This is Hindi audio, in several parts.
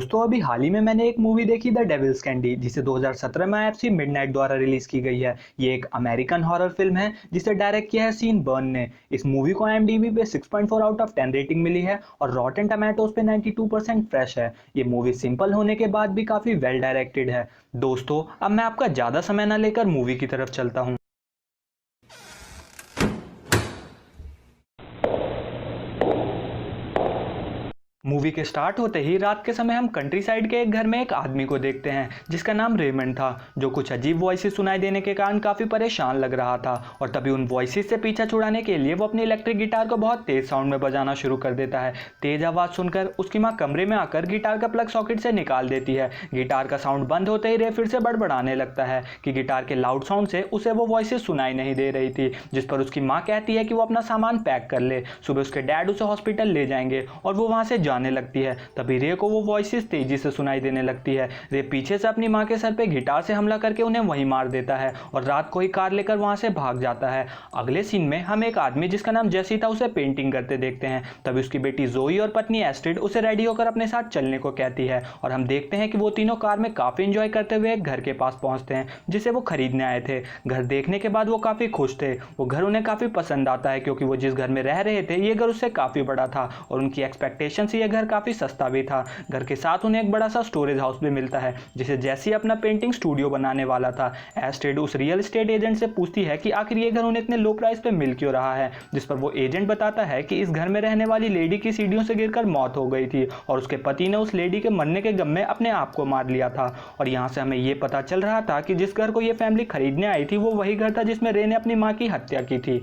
दोस्तों अभी हाल ही में मैंने एक मूवी देखी द डेविल्स कैंडी जिसे 2017 में आईएफसी मिडनाइट द्वारा रिलीज की गई है। ये एक अमेरिकन हॉरर फिल्म है जिसे डायरेक्ट किया है सीन बर्न ने। इस मूवी को IMDb पे 6.4 आउट ऑफ 10 रेटिंग मिली है और रॉटेन टोमेटोज पे 92% फ्रेश है। ये मूवी सिंपल होने के बाद भी काफी वेल डायरेक्टेड है। दोस्तों अब मैं आपका ज्यादा समय न लेकर मूवी की तरफ चलता हूँ। मूवी के स्टार्ट होते ही रात के समय हम कंट्री साइड के एक घर में एक आदमी को देखते हैं जिसका नाम रेमंड था, जो कुछ अजीब वॉइसेस सुनाई देने के कारण काफ़ी परेशान लग रहा था। और तभी उन वॉइसेस से पीछा छुड़ाने के लिए वो अपनी इलेक्ट्रिक गिटार को बहुत तेज साउंड में बजाना शुरू कर देता है। तेज आवाज़ सुनकर उसकी माँ कमरे में आकर गिटार का प्लग सॉकेट से निकाल देती है। गिटार का साउंड बंद होते ही रे फिर से बड़बड़ाने लगता है कि गिटार के लाउड साउंड से उसे वो वॉइसेस सुनाई नहीं दे रही थी, जिस पर उसकी माँ कहती है कि वो अपना सामान पैक कर ले, सुबह उसके डैड उसे हॉस्पिटल ले जाएंगे और वो वहाँ से जाने लगती है। तभी रे को वो वॉइसेस तेजी से सुनाई देने लगती है। रे पीछे से अपनी माँ के सर पे गिटार से हमला करके उन्हें वहीं मार देता है और रात को ही कार लेकर वहाँ से भाग जाता है। अगले सीन में हम एक आदमी जिसका नाम जेसी था उसे पेंटिंग करते देखते हैं। तभी उसकी बेटी जोई और पत्नी एस्ट्रिड उसे रेडी होकर अपने साथ चलने को कहती है और हम देखते हैं कि वो तीनों कार में काफ़ी इंजॉय करते हुए एक घर के पास पहुँचते हैं जिसे वो खरीदने आए थे। घर देखने के बाद वो काफ़ी खुश थे। वो घर उन्हें काफ़ी पसंद आता है क्योंकि वो जिस घर में रह रहे थे ये घर उससे काफ़ी बड़ा था और उनकी एक्सपेक्टेशन से ये घर काफ़ी सस्ता भी था। घर के साथ उन्हें एक बड़ा सा स्टोरेज हाउस भी मिलता है जिसे जैसी अपना पेंटिंग स्टूडियो बनाने वाला था। एस्ट्रिड उस रियल एस्टेट एजेंट से पूछती है कि आखिर ये घर उन्हें इतने लो प्राइस पे मिल क्यों रहा है, जिस पर वो एजेंट बताता है कि इस घर में रहने वाली लेडी की सीढ़ियों से गिरकर मौत हो गई थी और उसके पति ने उस लेडी के मरने के गम में अपने आप को मार लिया था। और यहाँ से हमें ये पता चल रहा था कि जिस घर को ये फैमिली खरीदने आई थी वो वही घर था जिसमें रे ने अपनी माँ की हत्या की थी।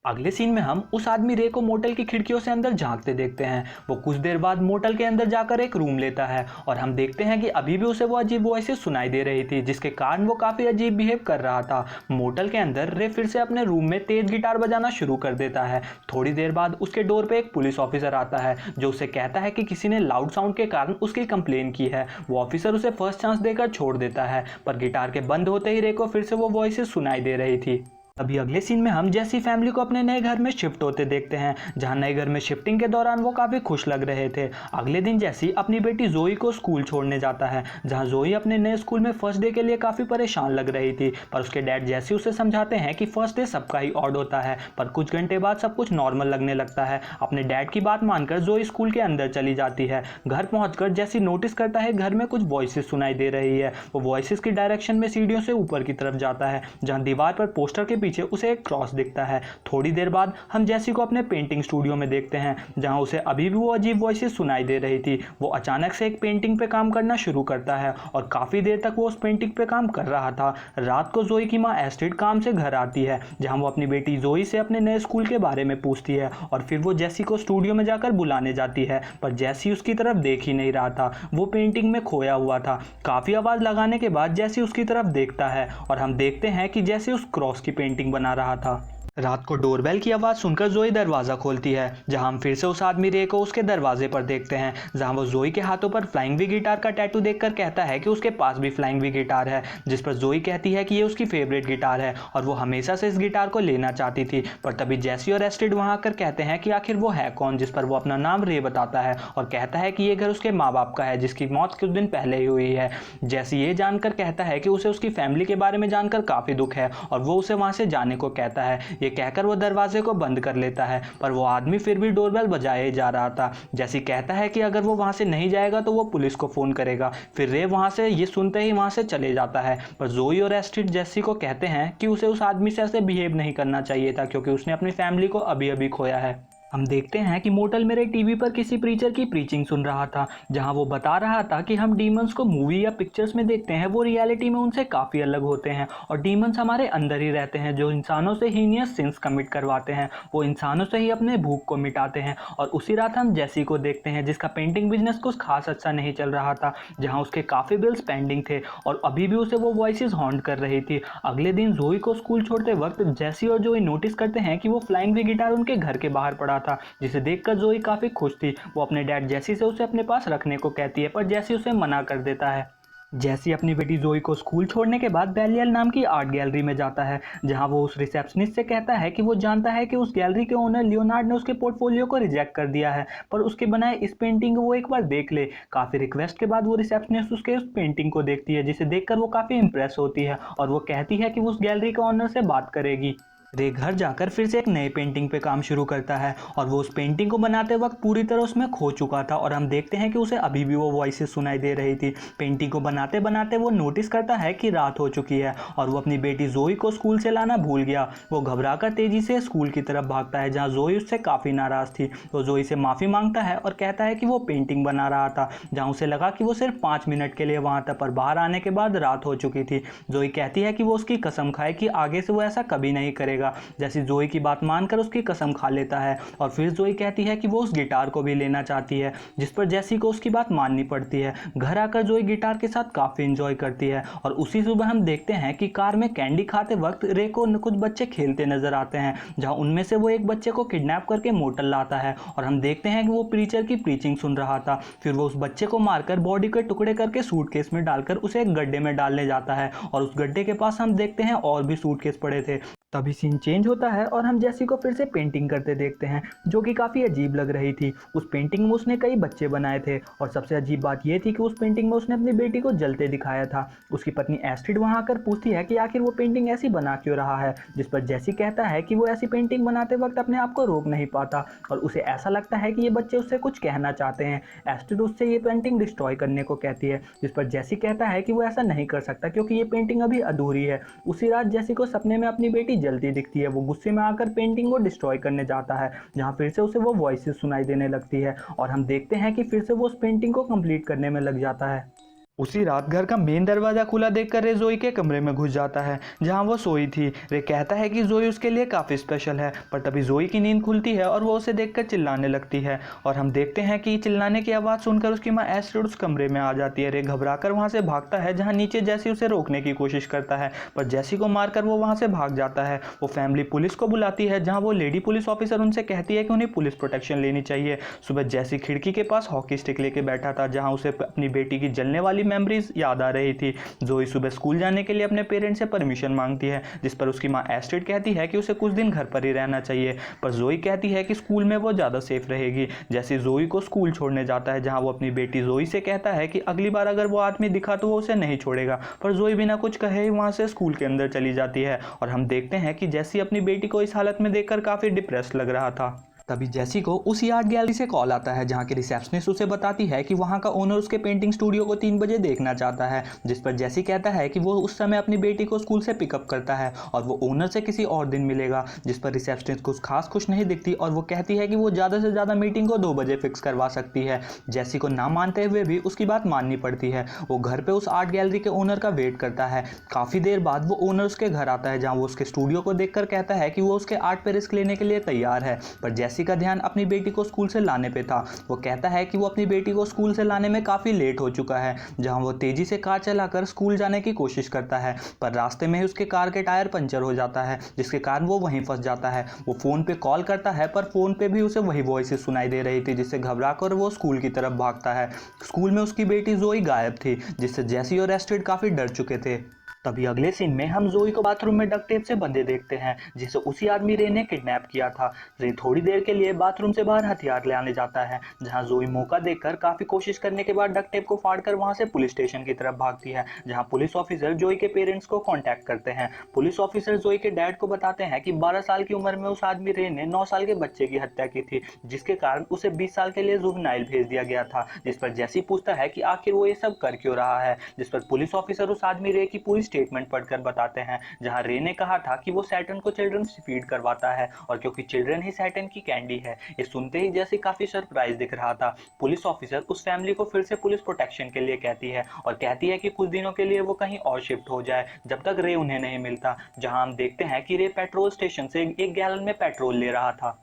अगले सीन में हम उस आदमी रे को मोटल की खिड़कियों से अंदर झांकते देखते हैं। वो कुछ देर बाद मोटल के अंदर जाकर एक रूम लेता है और हम देखते हैं कि अभी भी उसे वो अजीब वॉइसेस सुनाई दे रही थी जिसके कारण वो काफ़ी अजीब बिहेव कर रहा था। मोटल के अंदर रे फिर से अपने रूम में तेज गिटार बजाना शुरू कर देता है। थोड़ी देर बाद उसके डोर पे एक पुलिस ऑफिसर आता है जो उसे कहता है कि किसी ने लाउड साउंड के कारण उसकी कंप्लेन की है। वो ऑफिसर उसे फर्स्ट चांस देकर छोड़ देता है, पर गिटार के बंद होते ही रे को फिर से वो वॉइसेस सुनाई दे रही थी। अभी अगले सीन में हम जैसी फैमिली को अपने नए घर में शिफ्ट होते देखते हैं, जहां नए घर में शिफ्टिंग के दौरान वो काफ़ी खुश लग रहे थे। अगले दिन जैसी अपनी बेटी जोई को स्कूल छोड़ने जाता है, जहां जोई अपने नए स्कूल में फर्स्ट डे के लिए काफ़ी परेशान लग रही थी, पर उसके डैड जैसी उसे समझाते हैं कि फर्स्ट डे सबका ही ऑड होता है। पर कुछ घंटे बाद सब कुछ नॉर्मल लगने लगता है। अपने डैड की बात मानकर जोई स्कूल के अंदर चली जाती है। घर पहुँचकर जैसी नोटिस करता है घर में कुछ वॉइसेस सुनाई दे रही है। वो वॉइसेस की डायरेक्शन में सीढ़ियों से ऊपर की तरफ जाता है, जहाँ दीवार पर पोस्टर के पीछे उसे एक क्रॉस दिखता है। थोड़ी देर बाद हम जैसी को अपने पेंटिंग स्टूडियो में देखते हैं, जहां उसे अभी भी वो अजीब वॉइसेस सुनाई दे रही थी। वो अचानक से एक पेंटिंग पे काम करना शुरू करता है और काफ़ी देर तक वो उस पेंटिंग पे काम कर रहा था। रात को जोई की माँ एस्ट्रिड काम से घर आती है, जहां वो अपनी बेटी जोई से अपने नए स्कूल के बारे में पूछती है और फिर वो जैसी को स्टूडियो में जाकर बुलाने जाती है, पर जैसी उसकी तरफ देख ही नहीं रहा था। वो पेंटिंग में खोया हुआ था। काफ़ी आवाज़ लगाने के बाद जैसी उसकी तरफ देखता है और हम देखते हैं कि जैसे उस क्रॉस की पेंटिंग बना रहा था। रात को डोरबेल की आवाज़ सुनकर जोई दरवाज़ा खोलती है, जहां हम फिर से उस आदमी रे को उसके दरवाजे पर देखते हैं, जहां वो जोई के हाथों पर फ्लाइंग वी गिटार का टैटू देखकर कहता है कि उसके पास भी फ्लाइंग वी गिटार है, जिस पर जोई कहती है कि ये उसकी फेवरेट गिटार है और वो हमेशा से इस गिटार को लेना चाहती थी। पर तभी जैसी और एस्ट्रिड वहाँ आकर कहते हैं कि आखिर वो है कौन, जिस पर वो अपना नाम रे बताता है और कहता है कि ये घर उसके माँ बाप का है जिसकी मौत कुछ दिन पहले ही हुई है। जैसी ये जानकर कहता है कि उसे उसकी फैमिली के बारे में जानकर काफ़ी दुख है और वो उसे वहाँ से जाने को कहता है। ये कहकर वो दरवाजे को बंद कर लेता है, पर वो आदमी फिर भी डोरबेल बजाए जा रहा था। जैसी कहता है कि अगर वो वहां से नहीं जाएगा तो वो पुलिस को फोन करेगा। फिर रे वहां से ये सुनते ही वहां से चले जाता है, पर जोई और एस्ट्रिड जैसी को कहते हैं कि उसे उस आदमी से ऐसे बिहेव नहीं करना चाहिए था क्योंकि उसने अपनी फैमिली को अभी अभी खोया है। हम देखते हैं कि मोटल मेरे टीवी पर किसी प्रीचर की प्रीचिंग सुन रहा था, जहां वो बता रहा था कि हम डीमंस को मूवी या पिक्चर्स में देखते हैं, वो रियलिटी में उनसे काफ़ी अलग होते हैं और डीमंस हमारे अंदर ही रहते हैं, जो इंसानों से हीनियस सिंस कमिट करवाते हैं। वो इंसानों से ही अपने भूख को मिटाते हैं। और उसी रात हम जैसी को देखते हैं जिसका पेंटिंग बिजनेस कुछ खास अच्छा नहीं चल रहा था, जहाँ उसके काफ़ी बिल्स पेंडिंग थे और अभी भी उसे वो वॉइसेस हॉन्ट कर रही थी। अगले दिन जोई को स्कूल छोड़ते वक्त जैसी और जोई नोटिस करते हैं कि वो फ्लाइंग वी गिटार उनके घर के बाहर पड़ा था, जिसे देखकर जोई काफी खुश थी। वो अपने डैड जैसी से उसे अपने पास रखने को कहती है, पर जैसी उसे मना कर देता है। जैसी अपनी बेटी जोई को स्कूल छोड़ने के बाद बेलियल नाम की आर्ट गैलरी में जाता है, जहां वो उस रिसेप्शनिस्ट से कहता है कि वो जानता है कि उस गैलरी के ओनर लियोनार्ड ने उसके पोर्टफोलियो को रिजेक्ट कर दिया है, पर उसके बनाए इस पेंटिंग को वो एक बार देख ले। काफ़ी रिक्वेस्ट के बाद वो रिसेप्शनिस्ट उसके उस पेंटिंग को देखती है, जिसे देखकर वो काफ़ी इंप्रेस होती है और वो कहती है कि वो उस गैलरी के ओनर से बात करेगी। रे घर जाकर फिर से एक नए पेंटिंग पे काम शुरू करता है और वो उस पेंटिंग को बनाते वक्त पूरी तरह उसमें खो चुका था और हम देखते हैं कि उसे अभी भी वो वॉइसेस सुनाई दे रही थी। पेंटिंग को बनाते बनाते वो नोटिस करता है कि रात हो चुकी है और वो अपनी बेटी जोई को स्कूल से लाना भूल गया। वो घबराकर तेजी से स्कूल की तरफ भागता है, जहाँ जोई उससे काफ़ी नाराज़ थी। वो जोई से माफ़ी मांगता है और कहता है कि वो पेंटिंग बना रहा था, जहाँ उसे लगा कि वो सिर्फ 5 मिनट के लिए वहाँ था, पर बाहर आने के बाद रात हो चुकी थी। जोई कहती है कि वो उसकी कसम खाए कि आगे से वो ऐसा कभी नहीं करेगा। जैसी जोई की बात मानकर उसकी कसम खा लेता है और फिर जोई कहती है कि वो उस गिटार को भी लेना चाहती है, जिस पर जैसी को उसकी बात माननी पड़ती है। घर आकर जोई गिटार के साथ काफ़ी इंजॉय करती है और उसी सुबह हम देखते हैं कि कार में कैंडी खाते वक्त रे को कुछ बच्चे खेलते नजर आते हैं, जहां उनमें से वो एक बच्चे को किडनैप करके मोटल लाता है और हम देखते हैं कि वो प्रीचर की प्रीचिंग सुन रहा था। फिर वो उस बच्चे को मारकर बॉडी के टुकड़े करके सूटकेस में डालकर उसे एक गड्ढे में डालने जाता है और उस गड्ढे के पास हम देखते हैं और भी सूटकेस पड़े थे। तभी सीन चेंज होता है और हम जैसी को फिर से पेंटिंग करते देखते हैं, जो कि काफ़ी अजीब लग रही थी। उस पेंटिंग में उसने कई बच्चे बनाए थे और सबसे अजीब बात यह थी कि उस पेंटिंग में उसने अपनी बेटी को जलते दिखाया था। उसकी पत्नी एस्ट्रिड वहां आकर पूछती है कि आखिर वो पेंटिंग ऐसी बना क्यों रहा है, जिस पर जैसी कहता है कि वो ऐसी पेंटिंग बनाते वक्त अपने आप को रोक नहीं पाता और उसे ऐसा लगता है कि ये बच्चे उससे कुछ कहना चाहते हैं। एस्ट्रिड उससे ये पेंटिंग डिस्ट्रॉय करने को कहती है, जिस पर जैसी कहता है कि वो ऐसा नहीं कर सकता क्योंकि ये पेंटिंग अभी अधूरी है। उसी रात जैसी को सपने में अपनी बेटी जलती दिखती है। वो गुस्से में आकर पेंटिंग को डिस्ट्रॉय करने जाता है, जहां फिर से उसे वो वॉइसेस सुनाई देने लगती है और हम देखते हैं कि फिर से वो उस पेंटिंग को कंप्लीट करने में लग जाता है। उसी रात घर का मेन दरवाजा खुला देखकर रे जोई के कमरे में घुस जाता है, जहां वो सोई थी। रे कहता है कि जोई उसके लिए काफ़ी स्पेशल है, पर तभी जोई की नींद खुलती है और वो उसे देखकर चिल्लाने लगती है और हम देखते हैं कि चिल्लाने की आवाज़ सुनकर उसकी माँ एस्ट्रिड उस कमरे में आ जाती है। रे घबराकर वहां से भागता है, जहां नीचे जैसी उसे रोकने की कोशिश करता है, पर जैसी को मारकर वो वहां से भाग जाता है। वो फैमिली पुलिस को बुलाती है, जहाँ वो लेडी पुलिस ऑफिसर उनसे कहती है कि उन्हें पुलिस प्रोटेक्शन लेनी चाहिए। सुबह जैसी खिड़की के पास हॉकी स्टिक लेके बैठा था, जहाँ उसे अपनी बेटी की जलने वाली मेमोरीज याद आ रही थी। जोई सुबह स्कूल जाने के लिए अपने पेरेंट्स से परमिशन मांगती है, जिस पर उसकी मां एस्ट्रिड कहती है कि उसे कुछ दिन घर पर ही रहना चाहिए, पर जोई कहती है कि स्कूल में वो ज़्यादा सेफ रहेगी। जैसे जोई को स्कूल छोड़ने जाता है, जहां वो अपनी बेटी जोई से कहता है कि अगली बार अगर वो आदमी दिखा तो वो उसे नहीं छोड़ेगा, पर जोई बिना कुछ कहे वहां से स्कूल के अंदर चली जाती है और हम देखते हैं कि जैसी अपनी बेटी को इस हालत में देखकर काफ़ी डिप्रेस लग रहा था। तभी जैसी को उसी आर्ट गैलरी से कॉल आता है, जहाँ की रिसेप्शनिस्ट उसे बताती है कि वहाँ का ओनर उसके पेंटिंग स्टूडियो को 3 बजे देखना चाहता है, जिस पर जैसी कहता है कि वो उस समय अपनी बेटी को स्कूल से पिकअप करता है और वो ओनर से किसी और दिन मिलेगा, जिस पर रिसेप्शनिस्ट कुछ खास खुश नहीं दिखती और वो कहती है कि वो ज़्यादा से ज़्यादा मीटिंग को 2 बजे फिक्स करवा सकती है। जैसी को ना मानते हुए भी उसकी बात माननी पड़ती है। वो घर पर उस आर्ट गैलरी के ओनर का वेट करता है। काफ़ी देर बाद वो ओनर उसके घर आता है, जहाँ वो उसके स्टूडियो को देखकर कहता है कि वो उसके आर्ट पर रिस्क लेने के लिए तैयार है, पर जैसी का ध्यान अपनी बेटी को स्कूल से लाने पे था। वो कहता है कि वो अपनी बेटी को स्कूल से लाने में काफ़ी लेट हो चुका है, जहां वो तेजी से कार चलाकर स्कूल जाने की कोशिश करता है, पर रास्ते में ही उसके कार के टायर पंचर हो जाता है, जिसके कारण वो वहीं फंस जाता है। वो फ़ोन पे कॉल करता है, पर फ़ोन पे भी उसे वही वॉइसेस सुनाई दे रही थी, जिससे घबराकर वो स्कूल की तरफ भागता है। स्कूल में उसकी बेटी जोई गायब थी, जिससे जैसी और एस्ट्रिड काफ़ी डर चुके थे। तभी अगले सीन में हम जोई को बाथरूम में डक्ट टेप से बंधे देखते हैं, जिसे उसी आदमी रे ने किडनैप किया था। रे थोड़ी देर के लिए बाथरूम से बाहर हथियार ले आने जाता है, जहां जोई मौका देखकर काफी कोशिश करने के बाद डक्ट टेप को फाड़कर वहां से पुलिस स्टेशन की तरफ भागती है, जहां पुलिस ऑफिसर जोई के पेरेंट्स को कांटेक्ट करते हैं। पुलिस ऑफिसर जोई के डैड को बताते हैं कि 12 साल की उम्र में उस आदमी रे ने 9 साल के बच्चे की हत्या की थी, जिसके कारण उसे 20 साल के लिए जुवेनाइल भेज दिया गया था। जिस पर जैसी पूछता है कि आखिर वो ये सब कर क्यों रहा है, जिस पर पुलिस ऑफिसर उस आदमी रे की पूरी स्टेटमेंट पढ़कर बताते हैं, जहां रे ने कहा था कि वो सैटर्न को चिल्ड्रन से फीड करवाता है और क्योंकि चिल्ड्रन ही सैटर्न की कैंडी है। ये सुनते ही जैसे काफी सरप्राइज दिख रहा था। पुलिस ऑफिसर उस फैमिली को फिर से पुलिस प्रोटेक्शन के लिए कहती है और कहती है कि कुछ दिनों के लिए वो कहीं और शिफ्ट हो जाए, जब तक रे उन्हें नहीं मिलता। जहां हम देखते हैं कि रे पेट्रोल स्टेशन से 1 गैलन में पेट्रोल ले रहा था।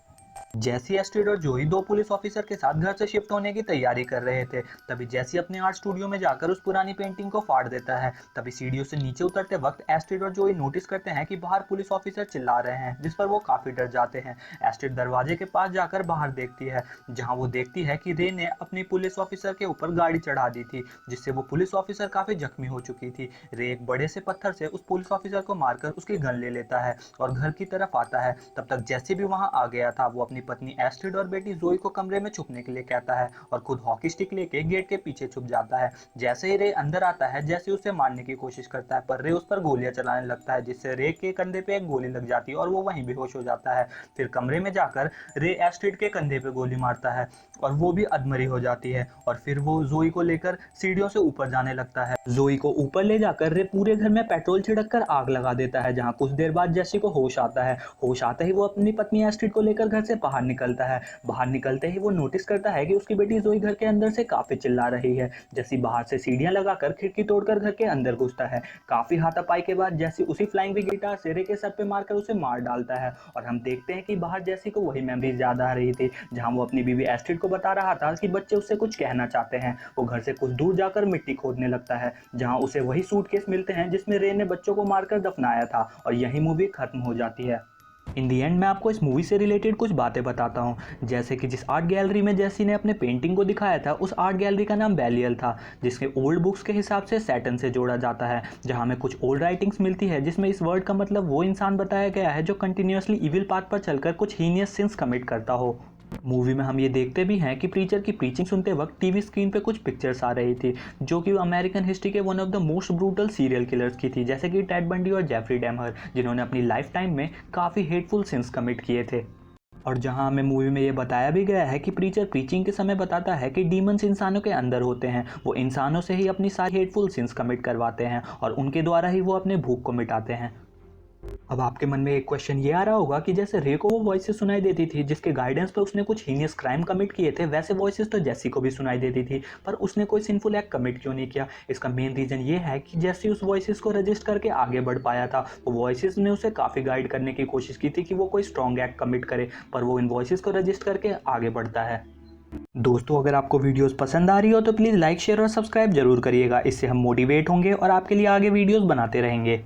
जैसी, एस्ट्रिड और जोई दो पुलिस ऑफिसर के साथ घर से शिफ्ट होने की तैयारी कर रहे थे। तभी जैसी अपने आर्ट स्टूडियो में जाकर उस पुरानी पेंटिंग को फाड़ देता है। तभी सीढ़ियों से नीचे उतरते वक्त एस्ट्रिड और जोई नोटिस करते हैं कि बाहर पुलिस ऑफिसर चिल्ला रहे हैं, जिस पर वो काफी डर जाते हैं। एस्ट्रिड दरवाजे के पास जाकर बाहर देखती है, जहां वो देखती है कि रे ने अपनी पुलिस ऑफिसर के ऊपर गाड़ी चढ़ा दी थी, जिससे वो पुलिस ऑफिसर काफी जख्मी हो चुकी थी। रे एक बड़े से पत्थर से उस पुलिस ऑफिसर को मारकर उसकी गन ले लेता है और घर की तरफ आता है। तब तक जैसे भी वहां आ गया था। वो अपनी पत्नी एस्ट्रिड और बेटी जोई को कमरे में छुपने के लिए कहता है और खुद हॉकी स्टिक लेके गेट के पीछे छुप जाता है। जैसे ही रे अंदर आता है, जैसे उसे मारने की कोशिश करता है, पर रे उस पर गोलियां चलाने लगता है, जिससे रे के कंधे पे एक गोली लग जाती है और वो वहीं बेहोश हो जाता है। फिर कमरे में जाकर रे एस्ट्रिड के कंधे पे गोली मारता है और वो भी अधमरी हो जाती है। और फिर वो जोई को लेकर सीढ़ियों से ऊपर जाने लगता है। जोई को ऊपर ले जाकर रे पूरे घर में पेट्रोल छिड़क कर आग लगा देता है, जहां कुछ देर बाद जैसी को होश आता है। होश आते ही वो अपनी पत्नी एस्ट्रिड को लेकर घर से बाहर निकलता है। बाहर निकलते ही वो नोटिस करता है कि उसकी बेटी जोई घर के अंदर से काफी चिल्ला रही है। जैसी बाहर से सीढ़ियां लगाकर खिड़की तोड़कर घर के अंदर घुसता है। काफी हाथापाई के बाद जैसी उसी फ्लाइंग गिटार से रे के सर पे मारकर उसे मार डालता है। और हम देखते हैं कि बाहर जैसी को वही मेमोरीज याद आ रही थी, जहां वो अपनी बीवी एस्ट्रिड को बता रहा था कि बच्चे उससे कुछ कहना चाहते हैं। वो घर से कुछ दूर जाकर मिट्टी खोदने लगता है, जहां उसे वही सूटकेस मिलते हैं जिसमें रे ने बच्चों को मारकर दफनाया था। और यही मूवी खत्म हो जाती है। इन दी एंड मैं आपको इस मूवी से रिलेटेड कुछ बातें बताता हूँ। जैसे कि जिस आर्ट गैलरी में जैसी ने अपने पेंटिंग को दिखाया था, उस आर्ट गैलरी का नाम बेलियल था, जिसके ओल्ड बुक्स के हिसाब से सैटर्न से जोड़ा जाता है। जहाँ हमें कुछ ओल्ड राइटिंग्स मिलती है जिसमें इस वर्ड का मतलब वो इंसान बताया गया है जो कंटिन्यूसली इविल पाथ पर चलकर कुछ हीनियस सिंस कमिट करता हो। मूवी में हम ये देखते भी हैं कि प्रीचर की प्रीचिंग सुनते वक्त टीवी स्क्रीन पे कुछ पिक्चर्स आ रही थी, जो कि अमेरिकन हिस्ट्री के one of the most brutal serial killers की थी, जैसे कि टेड बंडी और जेफरी डेमहर, जिन्होंने अपनी लाइफ टाइम में काफ़ी हेटफुल सिंस कमिट किए थे। और जहां हमें मूवी में ये बताया भी गया है कि प्रीचर प्रीचिंग के समय बताता है कि डीमंस इंसानों के अंदर होते हैं, वो इंसानों से ही अपनी सारी हेटफुल सिंस कमिट करवाते हैं और उनके द्वारा ही वो अपने भूख को मिटाते हैं। अब आपके मन में एक क्वेश्चन ये आ रहा होगा कि जैसे रे को वो वॉइसेस सुनाई देती थी जिसके गाइडेंस पे उसने कुछ हीनियस क्राइम कमिट किए थे, वैसे वॉइसेस तो जैसी को भी सुनाई देती थी, पर उसने कोई सिंफुल एक्ट कमिट क्यों नहीं किया? इसका मेन रीजन ये है कि जैसे उस वॉइसेस को रजिस्ट करके आगे बढ़ पाया था, वो वॉइसेस ने उसे काफ़ी गाइड करने की कोशिश की थी कि वो कोई स्ट्रॉन्ग एक्ट कमिट करे, पर वो इन वॉइसेस को रजिस्ट करके आगे बढ़ता है। दोस्तों, अगर आपको वीडियोस पसंद आ रही हो तो प्लीज़ लाइक, शेयर और सब्सक्राइब जरूर करिएगा। इससे हम मोटिवेट होंगे और आपके लिए आगे वीडियोस बनाते रहेंगे।